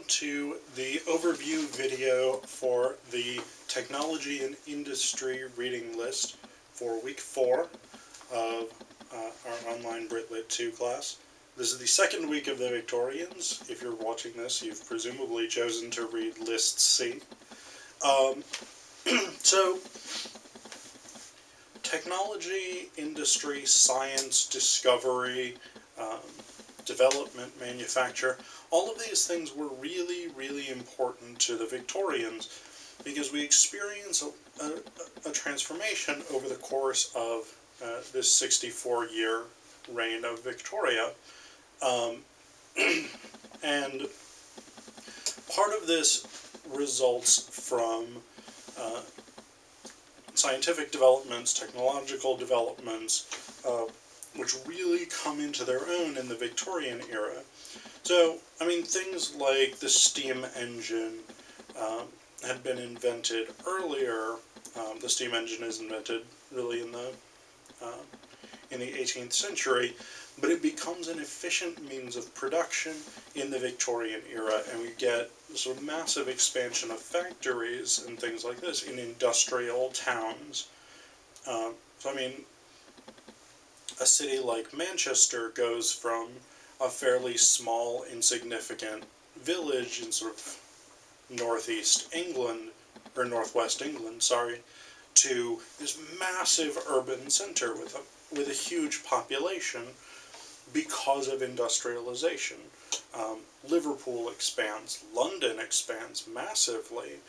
to the overview video for the Technology and Industry reading list for week 4 of our online Brit-Lit 2 class. This is the second week of the Victorians. If you're watching this, you've presumably chosen to read List C. So, technology, industry, science, discovery, development, manufacture, all of these things were really, really important to the Victorians because we experience a transformation over the course of this 64-year reign of Victoria. And part of this results from scientific developments, technological developments, which really come into their own in the Victorian era. So, I mean, things like the steam engine had been invented earlier. The steam engine is invented really in the 18th century, but it becomes an efficient means of production in the Victorian era, and we get sort of massive expansion of factories and things like this in industrial towns. So, I mean, a city like Manchester goes from a fairly small, insignificant village in sort of northwest England, sorry, to this massive urban center with a huge population because of industrialization. Liverpool expands, London expands massively,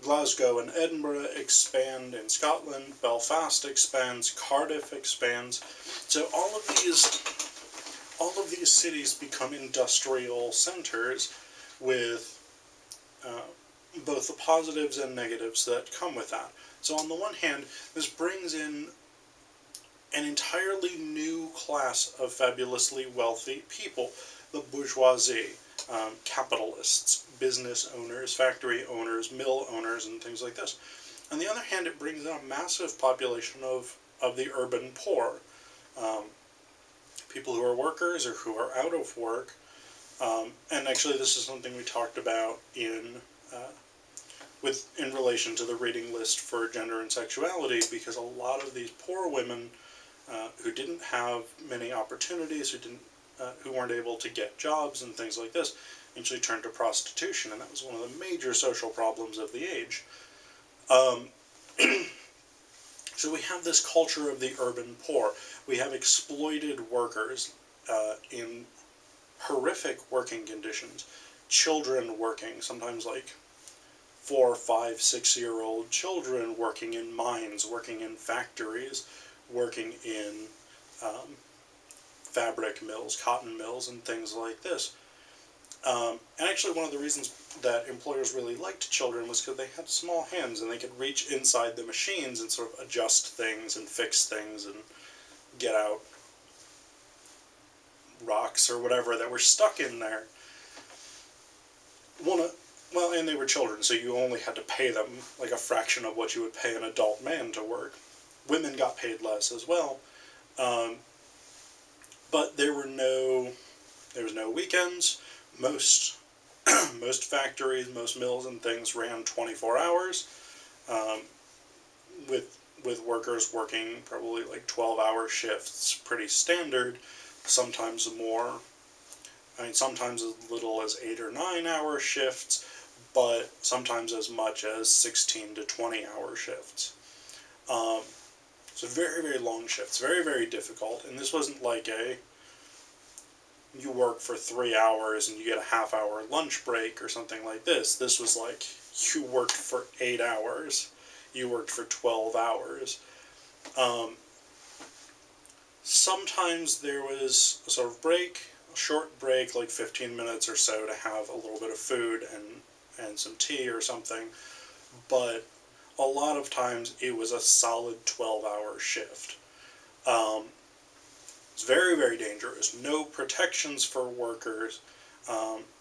Glasgow and Edinburgh expand in Scotland, Belfast expands, Cardiff expands. So all of these cities become industrial centers with both the positives and negatives that come with that. So on the one hand, this brings in an entirely new class of fabulously wealthy people, the bourgeoisie, capitalists, business owners, factory owners, mill owners, and things like this. On the other hand, it brings in a massive population of the urban poor, people who are workers or who are out of work. And actually, this is something we talked about in relation to the reading list for gender and sexuality, because a lot of these poor women who didn't have many opportunities, who weren't able to get jobs and things like this, actually turned to prostitution, and that was one of the major social problems of the age. So we have this culture of the urban poor. We have exploited workers in horrific working conditions, children working, sometimes like 4-, 5-, 6-year-old children working in mines, working in factories, working in fabric mills, cotton mills, and things like this. And actually one of the reasons that employers really liked children was because they had small hands and they could reach inside the machines and sort of adjust things and fix things and get out rocks or whatever that were stuck in there. Well, and they were children, so you only had to pay them like a fraction of what you would pay an adult man to work. Women got paid less as well, but there was no weekends. Most factories, most mills and things ran 24 hours, with workers working probably like 12-hour shifts, pretty standard. Sometimes more. I mean, sometimes as little as 8- or 9-hour shifts, but sometimes as much as 16- to 20-hour shifts. So very, very long shifts, very, very difficult, and this wasn't like you work for 3 hours and you get a half-hour lunch break or something like this. This was like, you worked for 8 hours, you worked for 12 hours. Sometimes there was a sort of break, a short break, like 15 minutes or so, to have a little bit of food and some tea or something, but a lot of times it was a solid 12-hour shift. It's very, very dangerous. No protections for workers.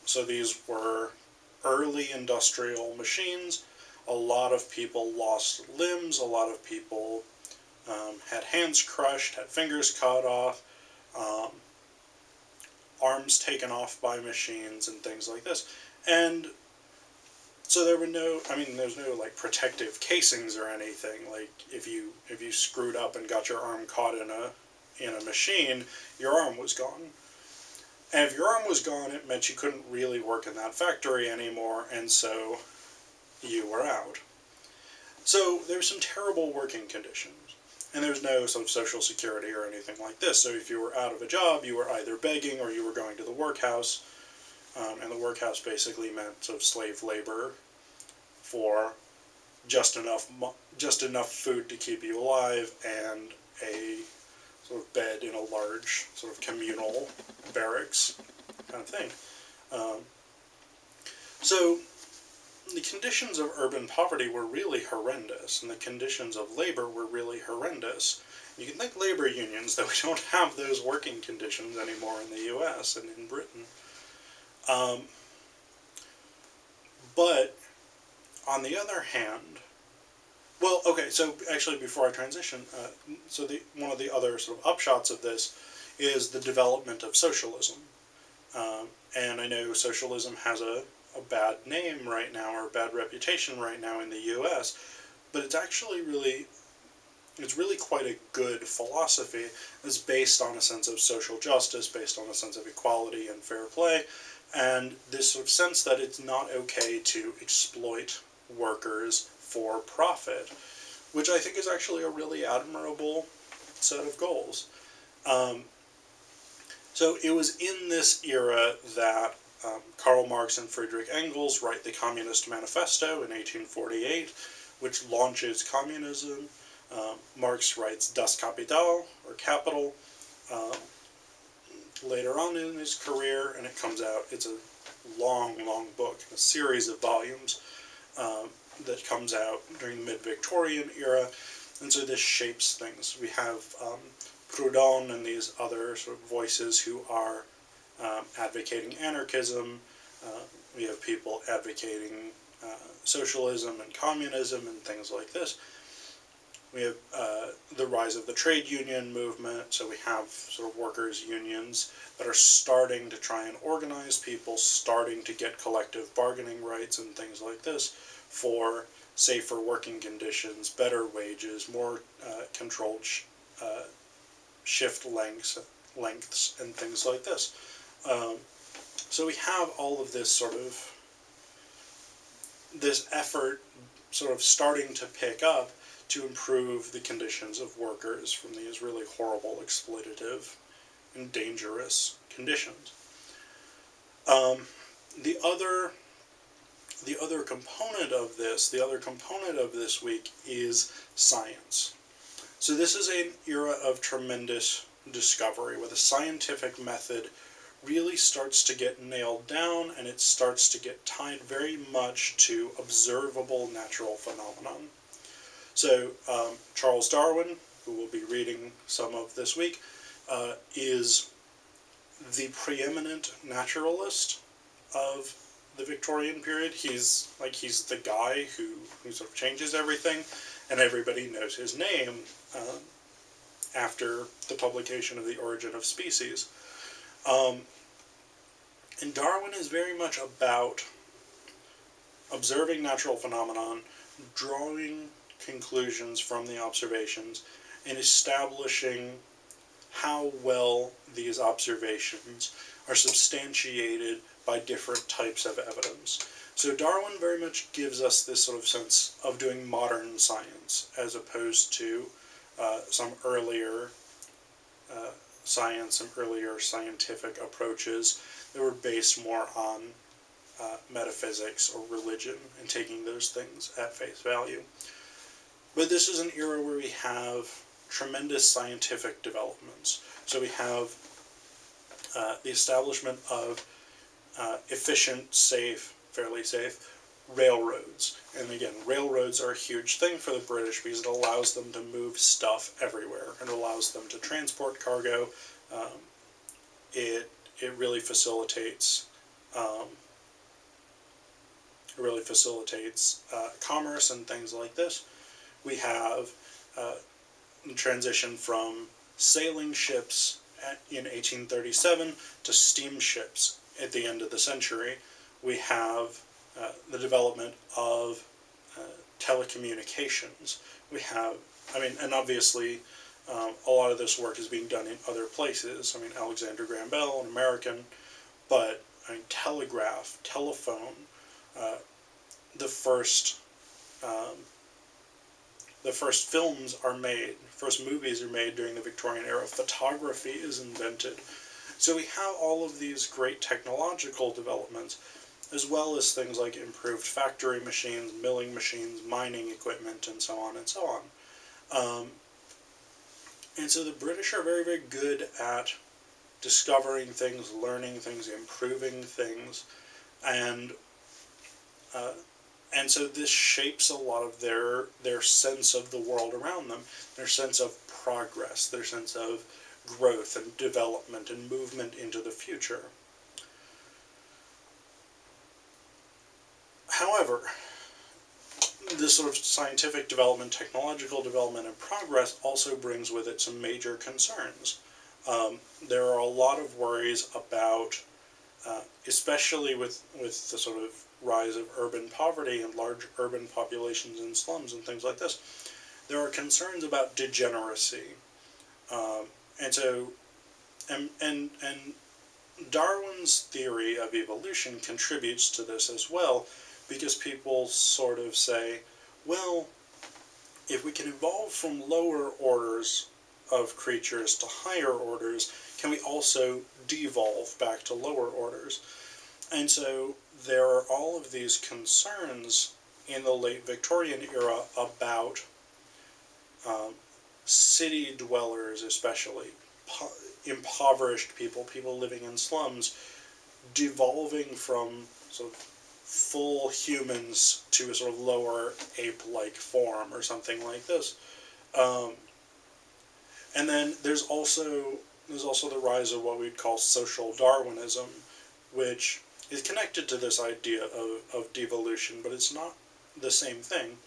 So these were early industrial machines. A lot of people lost limbs. A lot of people had hands crushed, had fingers cut off. arms taken off by machines and things like this. And so there were no, I mean, there's no like protective casings or anything. Like if you screwed up and got your arm caught in a machine, your arm was gone. And if your arm was gone, it meant you couldn't really work in that factory anymore, and so you were out. So there were some terrible working conditions. And there was no sort of social security or anything like this. So if you were out of a job, you were either begging or you were going to the workhouse. And the workhouse basically meant sort of slave labor for just enough food to keep you alive and a sort of bed in a large sort of communal barracks kind of thing. So the conditions of urban poverty were really horrendous, and the conditions of labor were really horrendous. You can thank labor unions that we don't have those working conditions anymore in the US and in Britain. But on the other hand, well, okay, so actually before I transition, so one of the other sort of upshots of this is the development of socialism. And I know socialism has a bad name right now, or a bad reputation right now in the US, but it's actually really quite a good philosophy. It's based on a sense of social justice, based on a sense of equality and fair play, and this sort of sense that it's not okay to exploit workers for profit, which I think is actually a really admirable set of goals. So it was in this era that Karl Marx and Friedrich Engels write the Communist Manifesto in 1848, which launches communism. Marx writes Das Kapital, or Capital, later on in his career, and it comes out, it's a long, long book, a series of volumes that comes out during the mid-Victorian era, and so this shapes things. We have Proudhon and these other sort of voices who are advocating anarchism. We have people advocating socialism and communism and things like this. We have the rise of the trade union movement, so we have sort of workers' unions that are starting to try and organize people, starting to get collective bargaining rights and things like this for safer working conditions, better wages, more controlled shift lengths and things like this. So we have all of this sort of, this effort sort of starting to pick up to improve the conditions of workers from these really horrible, exploitative, and dangerous conditions. The other component of this week is science. So this is an era of tremendous discovery, where the scientific method really starts to get nailed down, and it starts to get tied very much to observable natural phenomenon. So Charles Darwin, who we'll be reading some of this week, is the preeminent naturalist of the Victorian period. He's the guy who sort of changes everything, and everybody knows his name after the publication of The Origin of Species. And Darwin is very much about observing natural phenomenon, drawing conclusions from the observations, and establishing how well these observations are substantiated by different types of evidence. So Darwin very much gives us this sort of sense of doing modern science, as opposed to some earlier science and earlier scientific approaches that were based more on metaphysics or religion, and taking those things at face value. But this is an era where we have tremendous scientific developments. So we have the establishment of efficient, safe, fairly safe railroads. And again, railroads are a huge thing for the British because it allows them to move stuff everywhere. It allows them to transport cargo. It really facilitates commerce and things like this. We have the transition from sailing ships in 1837 to steamships at the end of the century, we have the development of telecommunications. We have, I mean, and obviously a lot of this work is being done in other places. I mean, Alexander Graham Bell, an American, but I mean, telegraph, telephone, the first films are made, first movies are made during the Victorian era, photography is invented. So we have all of these great technological developments, as well as things like improved factory machines, milling machines, mining equipment, and so on and so on. And so the British are very, very good at discovering things, learning things, improving things, and so this shapes a lot of their sense of the world around them, their sense of progress, their sense of growth and development and movement into the future. However, this sort of scientific development, technological development, and progress also brings with it some major concerns. There are a lot of worries about, especially with the sort of rise of urban poverty and large urban populations in slums and things like this, there are concerns about degeneracy. And Darwin's theory of evolution contributes to this as well, because people sort of say, well, if we can evolve from lower orders of creatures to higher orders, can we also devolve back to lower orders? And so there are all of these concerns in the late Victorian era about city dwellers, especially impoverished people, people living in slums, devolving from sort of full humans to a sort of lower ape-like form or something like this. And then there's also the rise of what we'd call social Darwinism, which is connected to this idea of devolution, but it's not the same thing.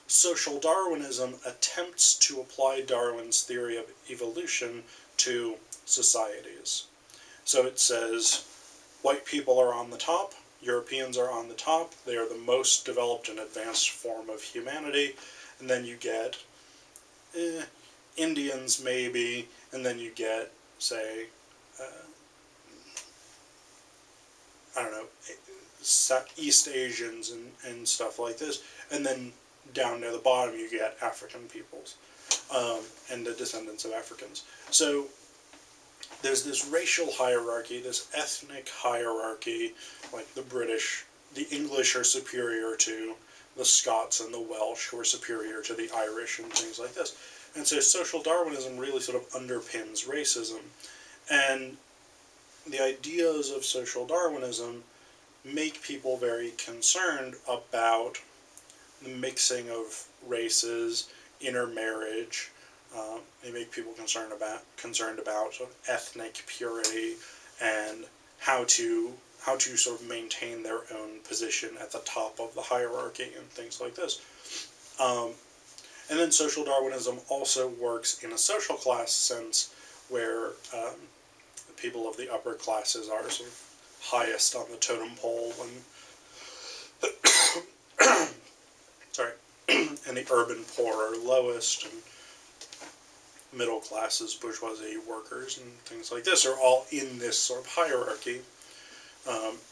Social Darwinism attempts to apply Darwin's theory of evolution to societies. So it says, white people are on the top, Europeans are on the top, they are the most developed and advanced form of humanity, and then you get Indians maybe, and then you get, say, I don't know, East Asians and stuff like this, and then down near the bottom you get African peoples, and the descendants of Africans. So there's this racial hierarchy, this ethnic hierarchy, like the British, the English are superior to the Scots and the Welsh, who are superior to the Irish and things like this. And so social Darwinism really sort of underpins racism. And the ideas of social Darwinism make people very concerned about the mixing of races, intermarriage. They make people concerned about sort of ethnic purity and how to sort of maintain their own position at the top of the hierarchy and things like this. And then social Darwinism also works in a social class sense, where the people of the upper classes are sort of highest on the totem pole, and sorry, and the urban poor are lowest, and middle classes, bourgeoisie, workers, and things like this are all in this sort of hierarchy.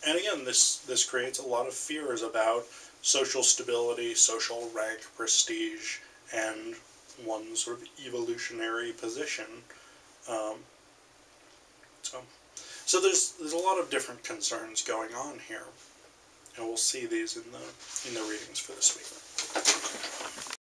And again, this creates a lot of fears about social stability, social rank, prestige, and one's sort of evolutionary position. So there's a lot of different concerns going on here, and we'll see these in the readings for this week.